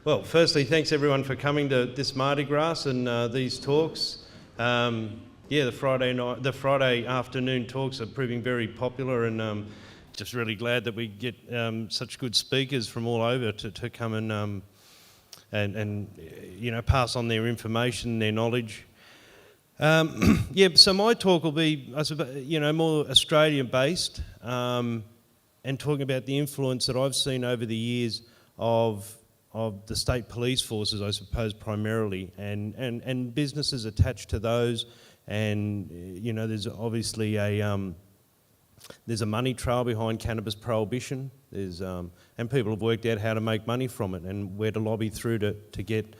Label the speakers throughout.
Speaker 1: Well, firstly, thanks everyone for coming to this MardiGrass and these talks. The Friday afternoon talks are proving very popular, and just really glad that we get such good speakers from all over to come and pass on their information, their knowledge. So my talk will be, I suppose, more Australian-based, and talking about the influence that I've seen over the years of the state police forces, I suppose, primarily, and businesses attached to those, and there's obviously there's a money trail behind cannabis prohibition. There's and people have worked out how to make money from it and where to lobby through to get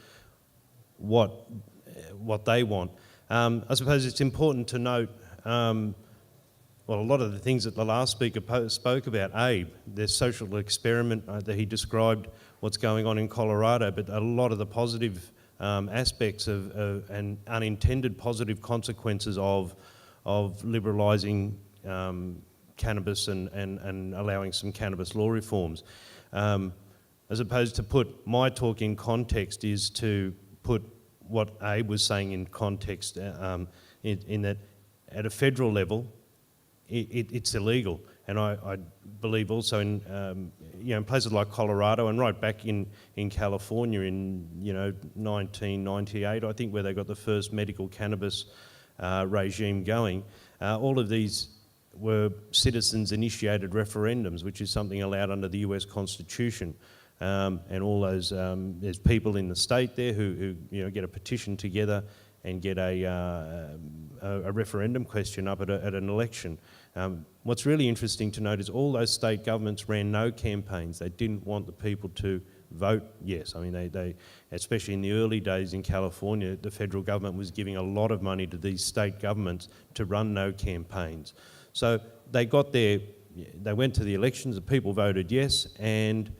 Speaker 1: what they want. I suppose it's important to note. A lot of the things that the last speaker spoke about, Abe, their social experiment that he described, what's going on in Colorado, but a lot of the positive aspects and unintended positive consequences of liberalising cannabis and allowing some cannabis law reforms. As opposed to put my talk in context is to put what Abe was saying in context, in that at a federal level, it's illegal, and I believe also in places like Colorado and right back in California in 1998, I think, where they got the first medical cannabis regime going. All of these were citizens-initiated referendums, which is something allowed under the US Constitution, and all those there's people in the state there who get a petition together and get a referendum question up at an election. What's really interesting to note is all those state governments ran no campaigns. They didn't want the people to vote yes. I mean, they especially in the early days in California, the federal government was giving a lot of money to these state governments to run no campaigns. So they went to the elections, the people voted yes, and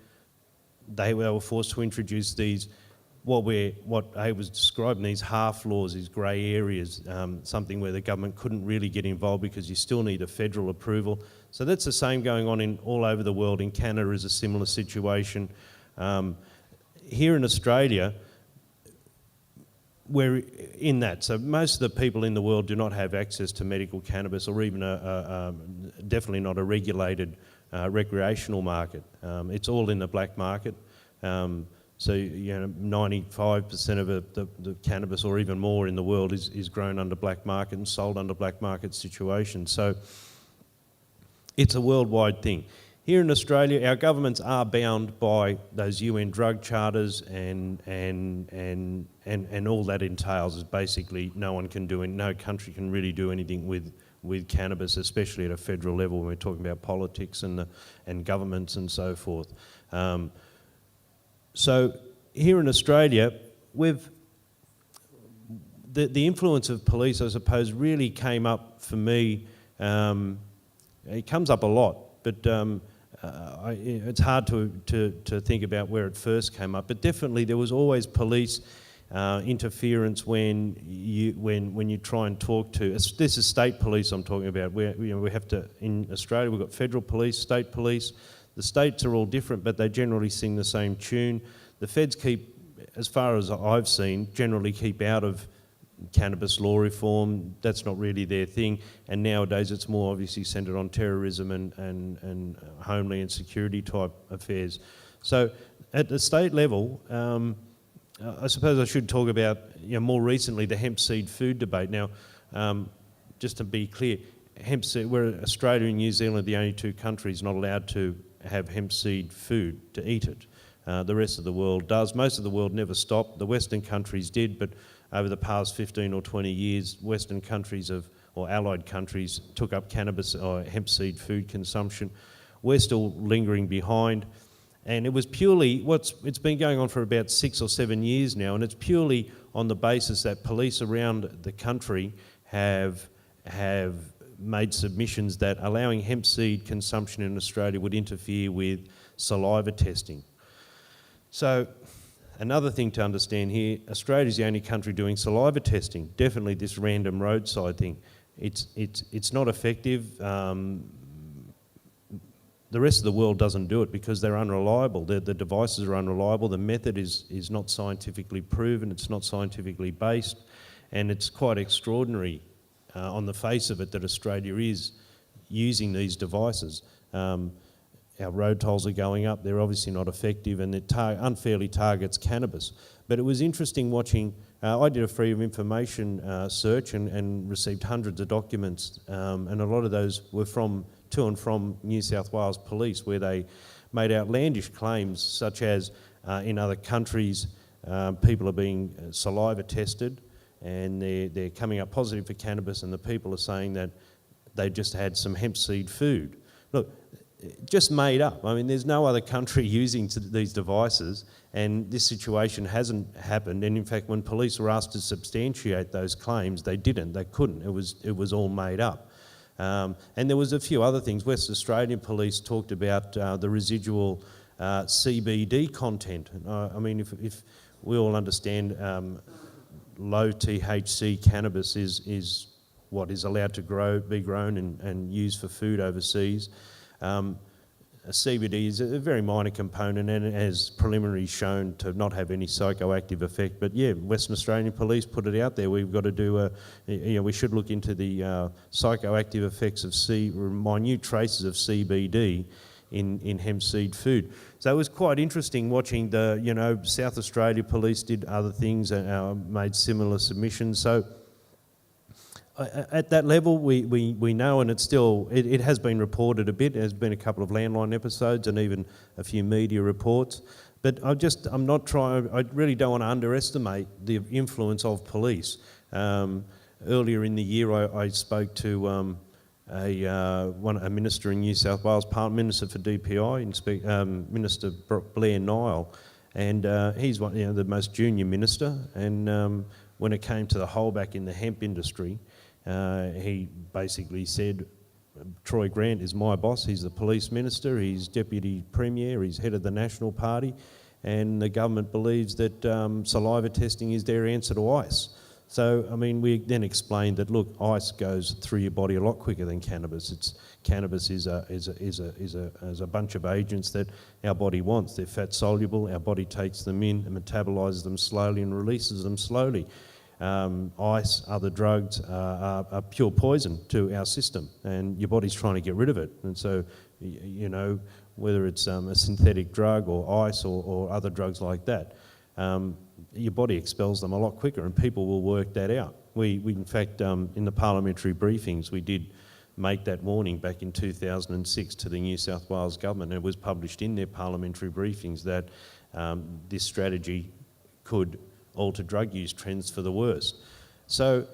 Speaker 1: they were forced to introduce these what I was describing, these half laws, these grey areas, something where the government couldn't really get involved because you still need a federal approval. So that's the same going on all over the world. In Canada is a similar situation. Here in Australia, we're in that. So most of the people in the world do not have access to medical cannabis, or even definitely not a regulated recreational market. It's all in the black market. So 95% of the cannabis, or even more, in the world is grown under black market and sold under black market situations. So it's a worldwide thing. Here in Australia, our governments are bound by those UN drug charters, and all that entails is basically no country can really do anything with cannabis, especially at a federal level when we're talking about politics and governments and so forth. So here in Australia, the influence of police, I suppose, really came up for me. It comes up a lot, but it's hard to think about where it first came up. But definitely there was always police interference when you try and talk to. This is state police I'm talking about. We have to, in Australia, we've got federal police, state police. The states are all different, but they generally sing the same tune. The feds keep, as far as I've seen, generally keep out of cannabis law reform. That's not really their thing. And nowadays it's more obviously centred on terrorism and homeland security type affairs. So at the state level, I suppose I should talk about more recently the hemp seed food debate. Now, just to be clear, hemp seed, we're Australia and New Zealand, the only two countries not allowed to have hemp seed food, to eat it. The rest of the world does. Most of the world never stopped. The Western countries did, but over the past 15 or 20 years, Western countries or allied countries took up cannabis or hemp seed food consumption. We're still lingering behind, and it was purely it's been going on for about 6 or 7 years now, and it's purely on the basis that police around the country have made submissions that allowing hemp seed consumption in Australia would interfere with saliva testing. So another thing to understand here, Australia is the only country doing saliva testing. Definitely this random roadside thing. It's not effective. The the rest of the world doesn't do it because they're unreliable. The devices are unreliable. The method is not scientifically proven. It's not scientifically based, and it's quite extraordinary on the face of it that Australia is using these devices. Our road tolls are going up. They're obviously not effective, and it unfairly targets cannabis. But it was interesting watching. I did a freedom of information search and received hundreds of documents, and a lot of those were to and from New South Wales Police, where they made outlandish claims, such as in other countries, people are being saliva tested, and they're coming up positive for cannabis, and the people are saying that they just had some hemp seed food. Look, just made up. I mean, there's no other country using these devices, and this situation hasn't happened. And in fact, when police were asked to substantiate those claims, they didn't. They couldn't. It was all made up. And there was a few other things. West Australian Police talked about the residual CBD content. I mean, if we all understand low THC cannabis is what is allowed to be grown and used for food overseas. CBD is a very minor component and has preliminary shown to not have any psychoactive effect. But yeah, Western Australian Police put it out there. We've got to do we should look into the psychoactive effects of minute traces of CBD in hemp seed food. So it was quite interesting watching South Australia Police did other things and made similar submissions. So at that level, we know, and it has been reported a bit. There's been a couple of landline episodes and even a few media reports. But I really don't want to underestimate the influence of police. Earlier in the year, I spoke to a minister in New South Wales, Minister for DPI, Minister Blair Nile, and he's the most junior minister. And when it came to the holdback in the hemp industry, he basically said, Troy Grant is my boss, he's the police minister, he's deputy premier, he's head of the National Party, and the government believes that saliva testing is their answer to ice. So, I mean, we then explained that, look, ice goes through your body a lot quicker than cannabis. Cannabis is a bunch of agents that our body wants. They're fat soluble, our body takes them in and metabolises them slowly and releases them slowly. Ice, other drugs are pure poison to our system, and your body's trying to get rid of it. And so, whether it's a synthetic drug or ice or other drugs like that, your body expels them a lot quicker, and people will work that out. We in fact, in the parliamentary briefings, we did make that warning back in 2006 to the New South Wales government, and it was published in their parliamentary briefings that this strategy could alter drug use trends for the worse. So,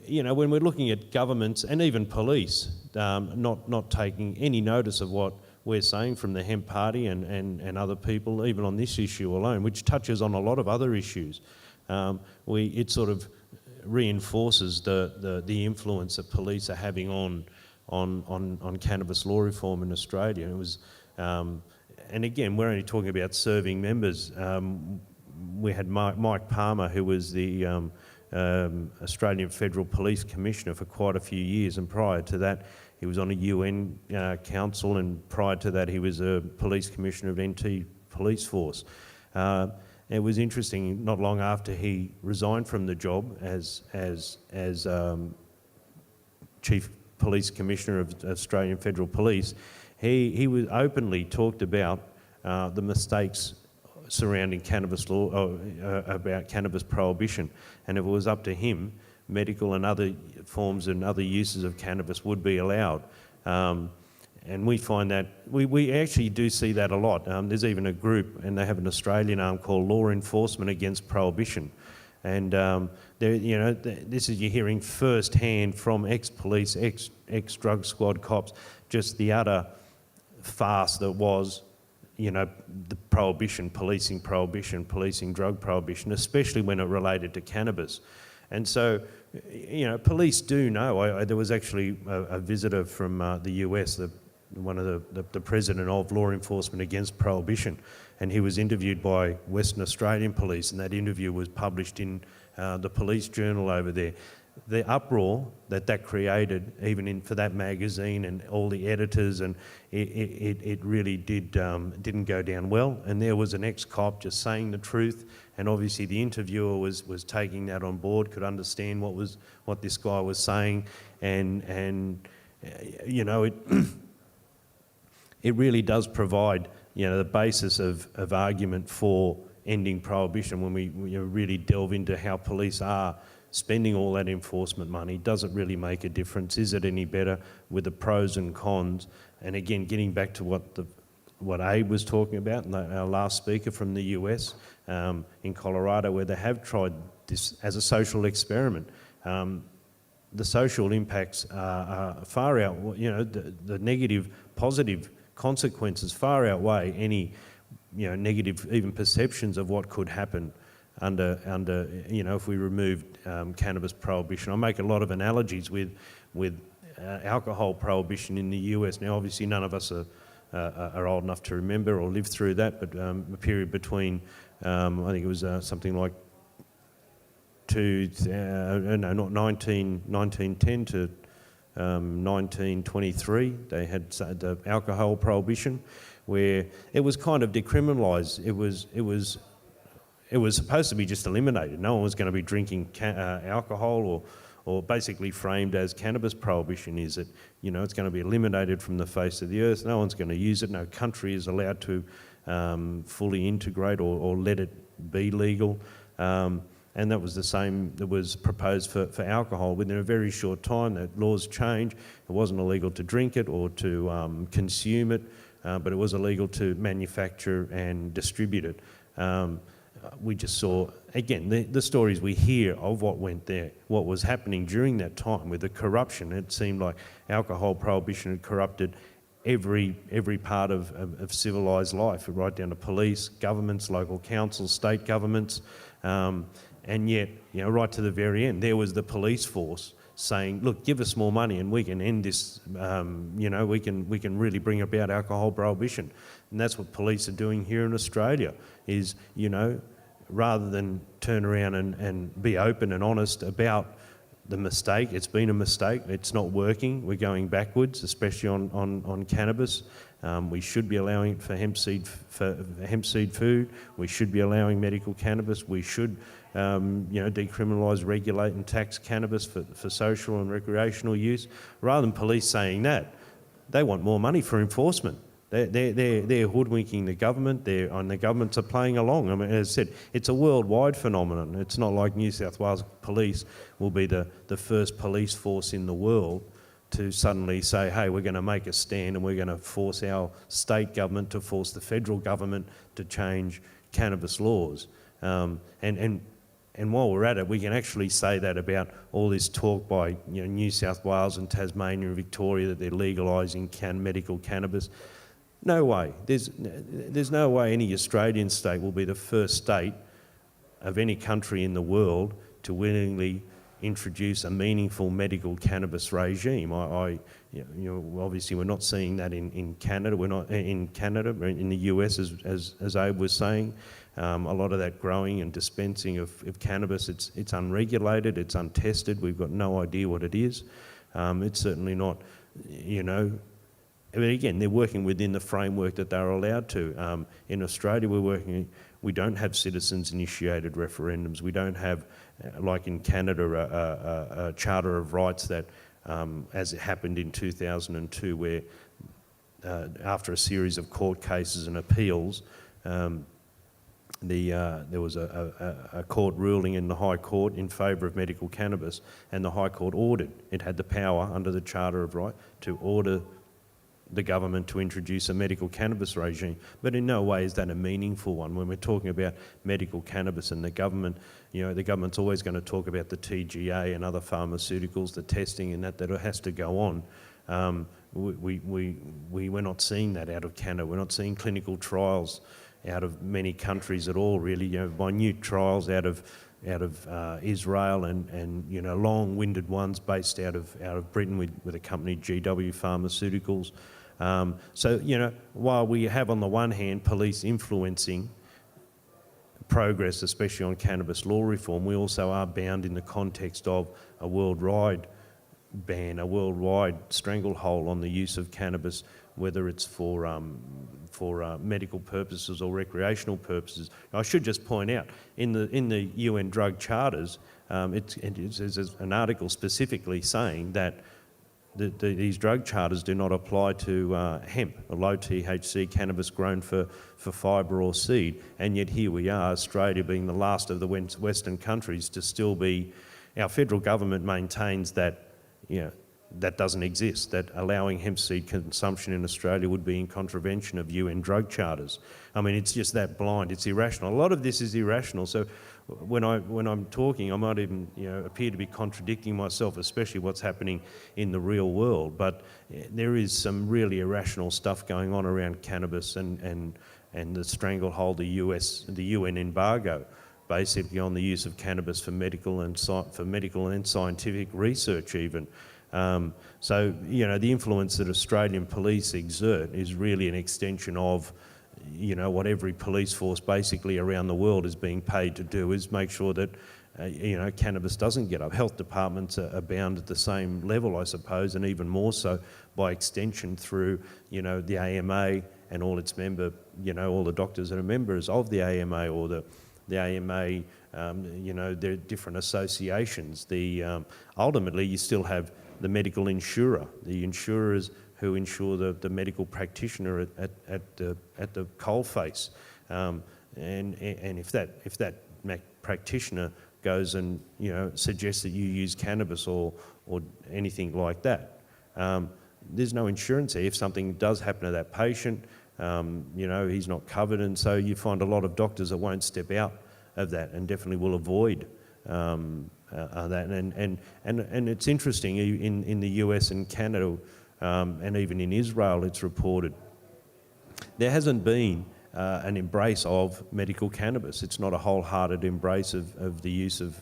Speaker 1: when we're looking at governments and even police not taking any notice of what we're saying from the Hemp Party and other people, even on this issue alone, which touches on a lot of other issues, it sort of reinforces the influence that police are having on cannabis law reform in Australia. It was, and again, we're only talking about serving members. We had Mike Palmer, who was the Australian Federal Police Commissioner for quite a few years, and prior to that he was on a UN council, and prior to that he was a police commissioner of NT Police Force. It was interesting, not long after he resigned from the job as Chief Police Commissioner of Australian Federal Police, he was openly talked about the mistakes surrounding cannabis law, about cannabis prohibition, and if it was up to him, medical and other forms and other uses of cannabis would be allowed. And we find that, we actually do see that a lot. There's even a group, and they have an Australian arm called Law Enforcement Against Prohibition. And this is, you're hearing firsthand from ex-police, ex-drug squad cops, just the utter farce that was the prohibition, policing drug prohibition, especially when it related to cannabis. And so, police do know. There was actually a visitor from the US, one of the president of Law Enforcement Against Prohibition, and he was interviewed by Western Australian Police, and that interview was published in the Police Journal over there. the uproar that created, even for that magazine and all the editors, and it really didn't go down well. And there was an ex-cop just saying the truth, and obviously the interviewer was taking that on board, could understand what this guy was saying, and you know, it really does provide, you know, the basis of argument for ending prohibition when we really delve into how police are spending all that enforcement money. Does it really make a difference? Is it any better, with the pros and cons? And again, getting back to what Abe was talking about, and our last speaker from the US, in Colorado, where they have tried this as a social experiment. The social impacts are far out, you know, the negative, positive consequences far outweigh any, you know, negative even perceptions of what could happen under you know, if we removed cannabis prohibition. I make a lot of analogies with alcohol prohibition in the US. Now, obviously, none of us are old enough to remember or live through that, but a period between, I think it was something like 1910 to 1923, they had the alcohol prohibition, where it was kind of decriminalised. It was supposed to be just eliminated. No one was going to be drinking alcohol, or basically framed as cannabis prohibition is that, you know, it's going to be eliminated from the face of the earth. No one's going to use it. No country is allowed to fully integrate or let it be legal. And that was the same that was proposed for alcohol. Within a very short time, the laws changed. It wasn't illegal to drink it or to consume it, but it was illegal to manufacture and distribute it. We just saw, again, the stories we hear of what went there, what was happening during that time with the corruption. It seemed like alcohol prohibition had corrupted every part of civilised life, right down to police, governments, local councils, state governments, and yet, you know, right to the very end, there was the police force saying, look, give us more money and we can end this, you know, we can really bring about alcohol prohibition. And that's what police are doing here in Australia, is, you know, rather than turn around and be open and honest about the mistake. It's been a mistake, it's not working, we're going backwards, especially on cannabis. We should be allowing it for hemp seed food, we should be allowing medical cannabis, we should you know, decriminalise, regulate and tax cannabis for social and recreational use. Rather than police saying that, they want more money for enforcement. They're hoodwinking the government, and the governments are playing along. I mean, as I said, it's a worldwide phenomenon. It's not like New South Wales Police will be the first police force in the world to suddenly say, hey, we're going to make a stand and we're going to force our state government to force the federal government to change cannabis laws. And while we're at it, we can actually say that about all this talk by, you know, New South Wales and Tasmania and Victoria that they're legalising medical cannabis. No way. There's no way any Australian state will be the first state of any country in the world to willingly introduce a meaningful medical cannabis regime. You know, obviously we're not seeing that in Canada. We're not in Canada, in the US, as Abe was saying. A lot of that growing and dispensing of cannabis, it's unregulated, it's untested. We've got no idea what it is. It's certainly not, you know. But again, they're working within the framework that they're allowed to. In Australia, we don't have citizens-initiated referendums. We don't have, like in Canada, a Charter of Rights that, as it happened in 2002, where after a series of court cases and appeals, there was a court ruling in the High Court in favour of medical cannabis, and the High Court ordered, it had the power under the Charter of Rights to order the government to introduce a medical cannabis regime. But in no way is that a meaningful one. When we're talking about medical cannabis and the government, you know, the government's always going to talk about the TGA and other pharmaceuticals, the testing and that has to go on. We're not seeing that out of Canada. We're not seeing clinical trials out of many countries at all, really. You know, minute trials out of Israel and you know, long-winded ones based out of Britain with a company, GW Pharmaceuticals. So, you know, while we have on the one hand police influencing progress, especially on cannabis law reform, we also are bound in the context of a worldwide ban, a worldwide stranglehold on the use of cannabis, whether it's for medical purposes or recreational purposes. I should just point out, in the UN drug charters, it's an article specifically saying that these drug charters do not apply to hemp, a low THC cannabis grown for fibre or seed, and yet here we are, Australia being the last of the Western countries to still be. Our federal government maintains that, that doesn't exist, that allowing hemp seed consumption in Australia would be in contravention of UN drug charters. I mean, it's just that blind, it's irrational. A lot of this is irrational, so when I'm talking, I might even appear to be contradicting myself, especially what's happening in the real world, but there is some really irrational stuff going on around cannabis and the stranglehold, the UN embargo, basically on the use of cannabis for medical and scientific research even. So, the influence that Australian police exert is really an extension of, what every police force basically around the world is being paid to do, is make sure that, cannabis doesn't get up. Health departments are bound at the same level, I suppose, and even more so by extension through, the AMA and all its all the doctors that are members of the AMA, or the AMA, there are different associations. Ultimately, you still have the medical insurer, the insurers who insure the medical practitioner at the coalface, and if that practitioner goes and suggests that you use cannabis or anything like that, there's no insurance there. If something does happen to that patient, he's not covered, and so you find a lot of doctors that won't step out of that and definitely will avoid that. And it's interesting, in the US and Canada, and even in Israel, it's reported there hasn't been an embrace of medical cannabis. It's not a wholehearted embrace of the use of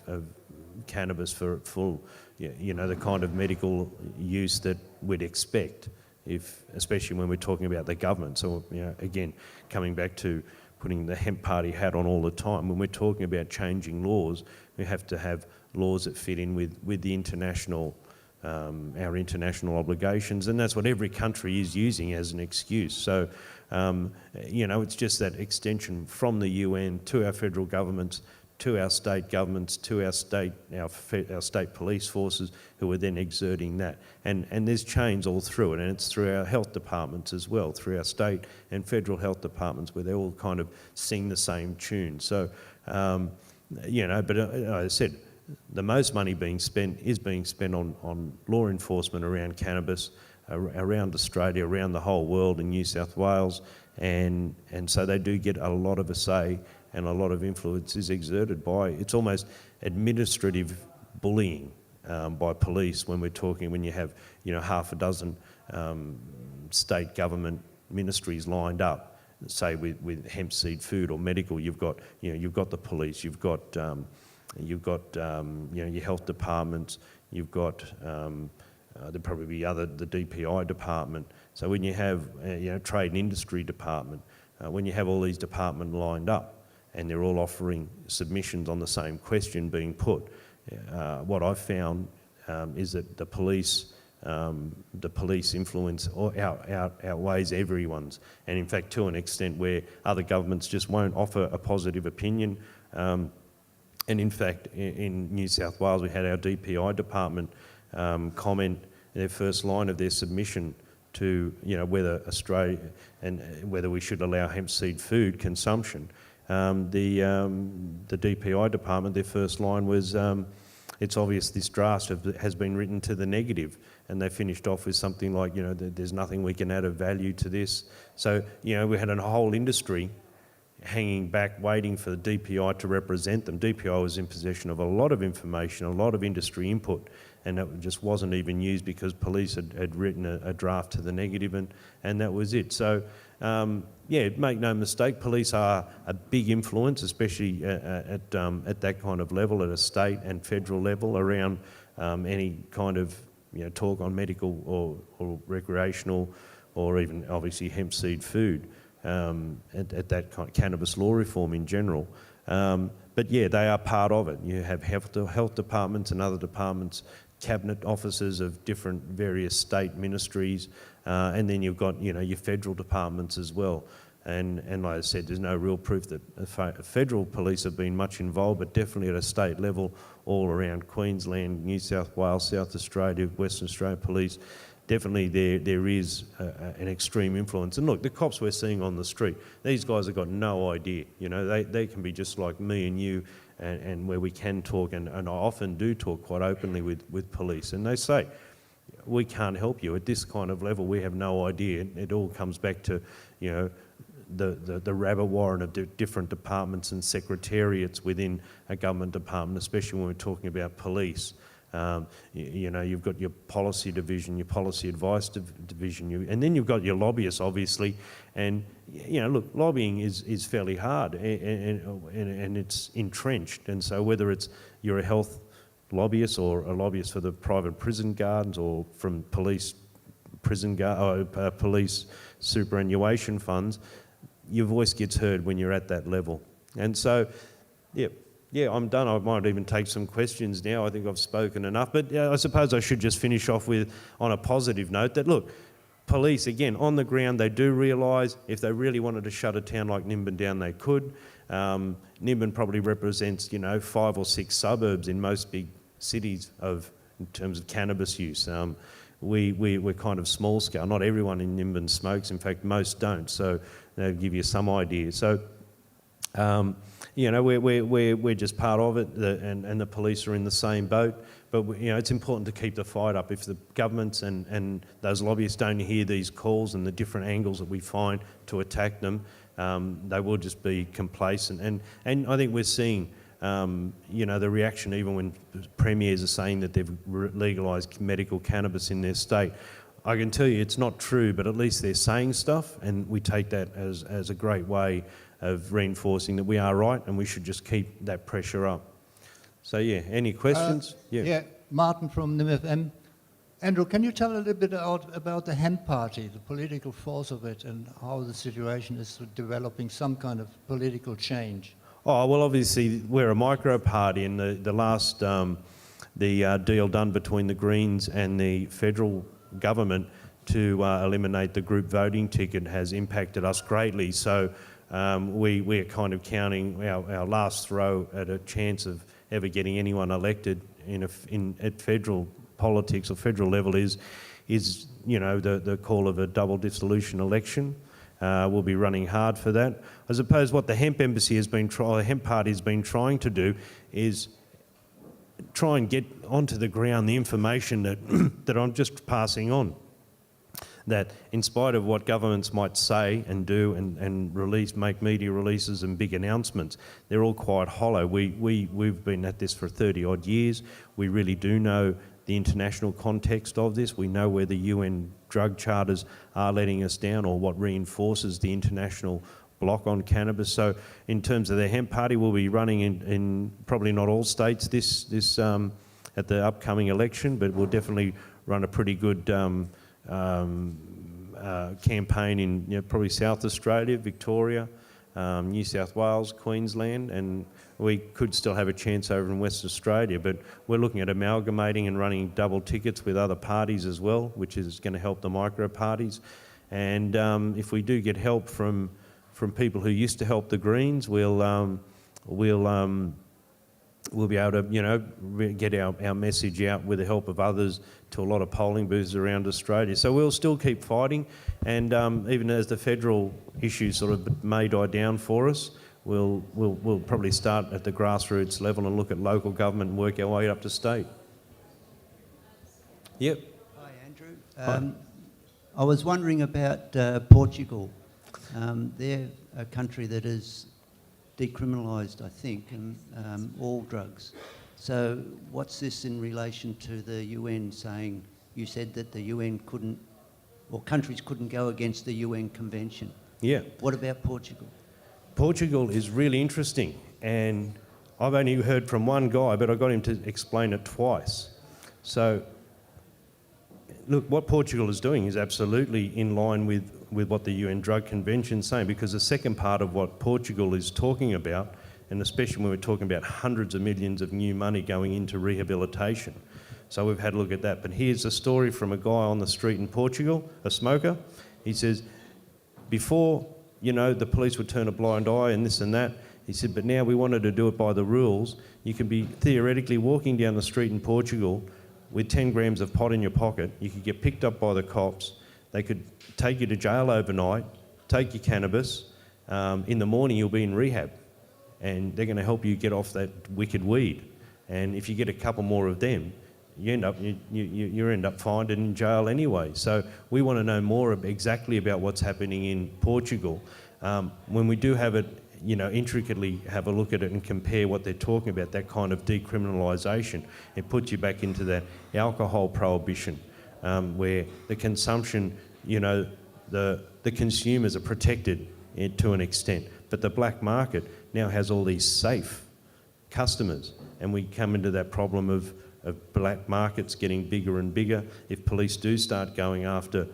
Speaker 1: cannabis for full, the kind of medical use that we'd expect, especially when we're talking about the government. So, again, coming back to putting the hemp party hat on all the time, when we're talking about changing laws, we have to have laws that fit in with the international, our international obligations, and that's what every country is using as an excuse. So, it's just that extension from the UN to our federal governments, to our state governments, to our state police forces, who are then exerting that. And there's chains all through it, and it's through our health departments as well, through our state and federal health departments, where they all kind of sing the same tune. So, but as I said, the most money being spent on law enforcement around cannabis, around Australia, around the whole world, in New South Wales, and so they do get a lot of a say, and a lot of influence is exerted by, it's almost administrative bullying by police when you have half a dozen state government ministries lined up, say with hemp seed food or medical. You've got the police, you've got your health departments, you've got there'll probably be the DPI department. So when you have trade and industry department, when you have all these departments lined up, and they're all offering submissions on the same question being put, what I've found is that the police influence outweighs everyone's, and in fact to an extent where other governments just won't offer a positive opinion. And in fact, in New South Wales, we had our DPI department comment their first line of their submission to whether Australia and whether we should allow hemp seed food consumption. The DPI department, their first line was, it's obvious this draft has been written to the negative, and they finished off with something like, there's nothing we can add of value to this. So, we had a whole industry hanging back, waiting for the DPI to represent them. DPI was in possession of a lot of information, a lot of industry input, and that just wasn't even used because police had written a draft to the negative, and that was it. So, make no mistake, police are a big influence, especially at that kind of level, at a state and federal level, around any kind of talk on medical or recreational, or even obviously hemp seed food, at that kind of cannabis law reform in general. But yeah, they are part of it. You have health departments and other departments, cabinet officers of different various state ministries, and then you've got your federal departments as well. And like I said, there's no real proof that federal police have been much involved, but definitely at a state level, all around Queensland, New South Wales, South Australia, Western Australia police, definitely there is an extreme influence. And look, the cops we're seeing on the street, these guys have got no idea. They can be just like me and you, and where we can talk, and I often do talk quite openly with police, and they say, we can't help you at this kind of level. We have no idea. It all comes back to, the rabbit warren of different departments and secretariats within a government department, especially when we're talking about police. You've got your policy division, your policy advice division, and then you've got your lobbyists, obviously. And look, lobbying is fairly hard, and it's entrenched. And so whether you're a health lobbyist or a lobbyist for the private prison guards, or from police police superannuation funds, your voice gets heard when you're at that level. And so, yeah, I'm done. I might even take some questions now. I think I've spoken enough. But I suppose I should just finish off on a positive note that, look, police, again, on the ground, they do realise if they really wanted to shut a town like Nimbin down, they could. Nimbin probably represents, 5 or 6 suburbs in most big cities in terms of cannabis use. We're kind of small scale. Not everyone in Nimbin smokes. In fact, most don't. So they'll give you some idea. So, we're just part of it, and the police are in the same boat. But it's important to keep the fight up. If the governments and those lobbyists don't hear these calls and the different angles that we find to attack them, they will just be complacent. And I think we're seeing, the reaction even when premiers are saying that they've legalised medical cannabis in their state. I can tell you it's not true, but at least they're saying stuff, and we take that as a great way of reinforcing that we are right, and we should just keep that pressure up. So yeah, any questions?
Speaker 2: Yeah, Martin from NIMFM. Andrew, can you tell a little bit about the HEMP party, the political force of it, and how the situation is developing some kind of political change?
Speaker 1: Oh, well, obviously we're a micro party, and the last deal done between the Greens and the federal government to eliminate the group voting ticket has impacted us greatly. So we're kind of counting our last throw at a chance of ever getting anyone elected at federal politics or federal level is the call of a double dissolution election. We'll be running hard for that. I suppose what the Hemp Embassy the Hemp Party has been trying to do is try and get onto the ground the information that I'm just passing on. That in spite of what governments might say and do and make media releases and big announcements, they're all quite hollow. We've been at this for 30 odd years. We really do know the international context of this. We know where the UN drug charters are letting us down, or what reinforces the international block on cannabis. So in terms of the Hemp Party, we'll be running in probably not all states this at the upcoming election, but we'll definitely run a pretty good campaign in probably South Australia, Victoria, New South Wales, Queensland, and we could still have a chance over in Western Australia. But we're looking at amalgamating and running double tickets with other parties as well, which is going to help the micro parties. And if we do get help from people who used to help the Greens, we'll be able to get our message out with the help of others to a lot of polling booths around Australia. So we'll still keep fighting, and even as the federal issues sort of may die down for us, we'll probably start at the grassroots level and look at local government and work our way up to state. Yep.
Speaker 3: Hi, Andrew. Hi. I was wondering about Portugal. They're a country that is decriminalised, I think, and all drugs. So what's this in relation to the UN saying, you said that the UN couldn't, or countries couldn't go against the UN Convention?
Speaker 1: Yeah.
Speaker 3: What about Portugal?
Speaker 1: Portugal is really interesting, and I've only heard from one guy, but I got him to explain it twice. So, look, what Portugal is doing is absolutely in line with what the UN Drug Convention is saying, because the second part of what Portugal is talking about and especially when we're talking about hundreds of millions of new money going into rehabilitation. So we've had a look at that. But here's a story from a guy on the street in Portugal, a smoker. He says, before, the police would turn a blind eye and this and that, he said, but now we wanted to do it by the rules. You can be theoretically walking down the street in Portugal with 10 grams of pot in your pocket. You could get picked up by the cops. They could take you to jail overnight, take your cannabis. In the morning, you'll be in rehab, and they're going to help you get off that wicked weed. And if you get a couple more of them, you end up fined and in jail anyway. So we want to know more exactly about what's happening in Portugal. When we do have it, intricately have a look at it and compare what they're talking about, that kind of decriminalisation, it puts you back into that alcohol prohibition, where the consumption, the consumers are protected to an extent, but the black market now has all these safe customers, and we come into that problem of black markets getting bigger and bigger. If police do start going after,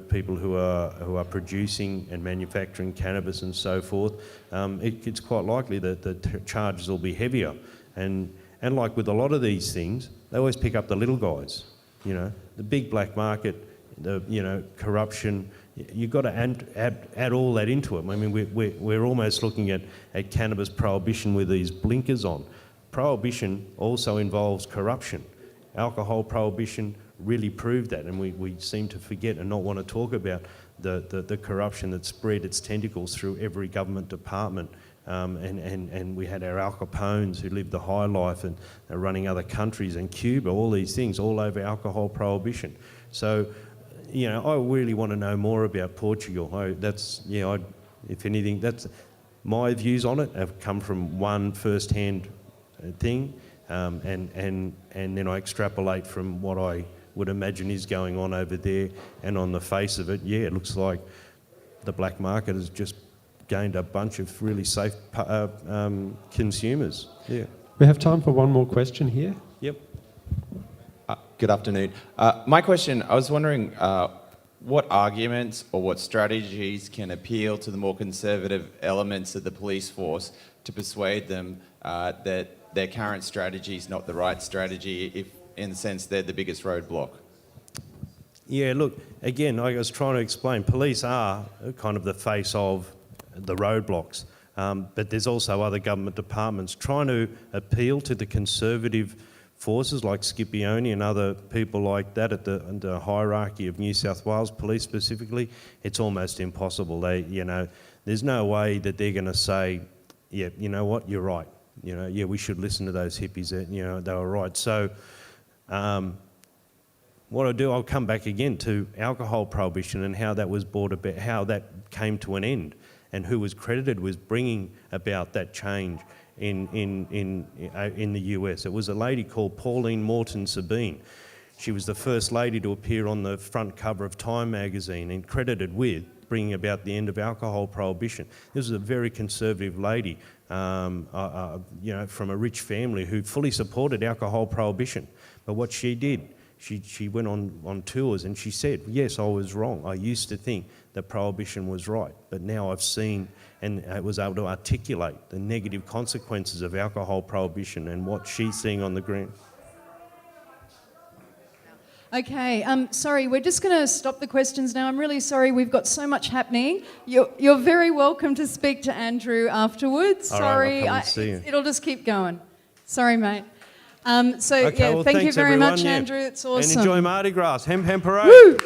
Speaker 1: people who are producing and manufacturing cannabis and so forth, it's quite likely that the charges will be heavier. And like with a lot of these things, they always pick up the little guys. The big black market, the corruption. You've got to add all that into it. I mean, we're almost looking at cannabis prohibition with these blinkers on. Prohibition also involves corruption. Alcohol prohibition really proved that, and we seem to forget and not want to talk about the corruption that spread its tentacles through every government department. And we had our Al Capones who lived the high life and are running other countries, and Cuba, all these things, all over alcohol prohibition. So, I really want to know more about Portugal. If anything, that's my views on it have come from one first-hand thing, and then I extrapolate from what I would imagine is going on over there, and on the face of it, it looks like the black market has just gained a bunch of really safe consumers. Yeah.
Speaker 4: We have time for one more question here.
Speaker 1: Yep.
Speaker 5: Good afternoon. My question, I was wondering what arguments or what strategies can appeal to the more conservative elements of the police force to persuade them that their current strategy is not the right strategy, if in the sense they're the biggest roadblock?
Speaker 1: Yeah, look, again, I was trying to explain, police are kind of the face of the roadblocks, but there's also other government departments trying to appeal to the conservative forces like Scipione and other people like that at the hierarchy of New South Wales Police specifically. It's almost impossible. There's no way that they're going to say, yeah, you know what, you're right. We should listen to those hippies. They were right. So what I'll come back again to alcohol prohibition and how that was brought about, how that came to an end, and who was credited with bringing about that change in the US. It was a lady called Pauline Morton Sabine. She was the first lady to appear on the front cover of Time magazine and credited with bringing about the end of alcohol prohibition. This was a very conservative lady, from a rich family who fully supported alcohol prohibition. But what she did, she went on tours and she said, yes, I was wrong. I used to think that prohibition was right, but now I've seen and I was able to articulate the negative consequences of alcohol prohibition and what she's seeing on the ground.
Speaker 6: Okay, sorry, we're just going to stop the questions now. I'm really sorry, we've got so much happening. You're very welcome to speak to Andrew afterwards.
Speaker 1: All
Speaker 6: sorry,
Speaker 1: right, I'll come and see you.
Speaker 6: It'll just keep going. Sorry, mate.
Speaker 1: Okay, well,
Speaker 6: thank you
Speaker 1: thanks,
Speaker 6: very
Speaker 1: everyone.
Speaker 6: much, Andrew. It's awesome.
Speaker 1: And enjoy MardiGrass Hemp Parade.
Speaker 6: Woo!